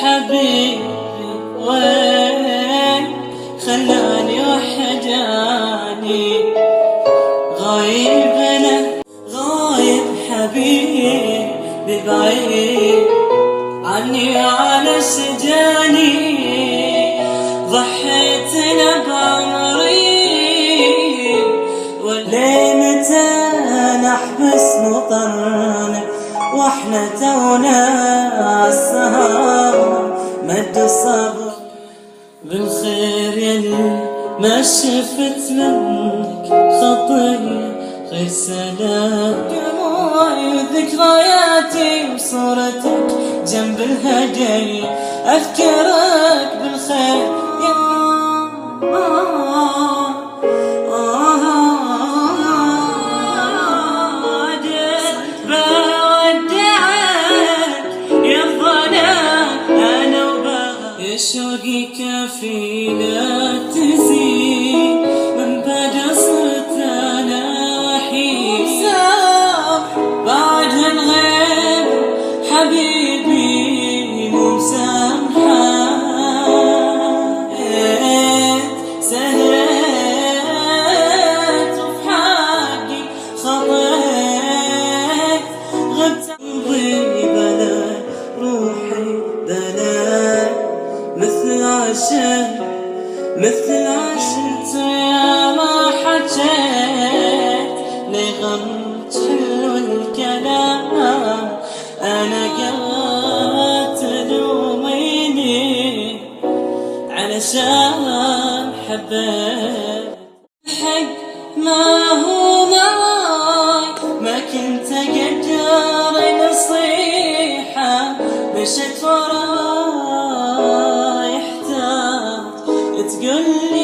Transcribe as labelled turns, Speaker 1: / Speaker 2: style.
Speaker 1: حبيبي وين خلاني وحداني غايب أنا غايب حبيبي بعيد عني على سجاني ضحيت أنا بعمري وليه متى نحبس مطرنا واحنا تونا عالسهر مد الصبر بالخير يلي ما شفت منك خطية غير سلام دموعي وذكرياتي وصورتك جنب الهدية أذكرك بالخير شوقي كافي لا تزيد من بعد صرت انا وحيد سامح بعد هالغيب حبيبي مو مسامحة سهيت وفي حقي خطيت غبت قلبي بلا روحي بلا مثل عشت يا ما حجيت لغمت حلو الكلام أنا قلت تلوميني علشان حبيت الحق ما هو معاي ما كنت أقدر نصيحة مشيت وراي تقول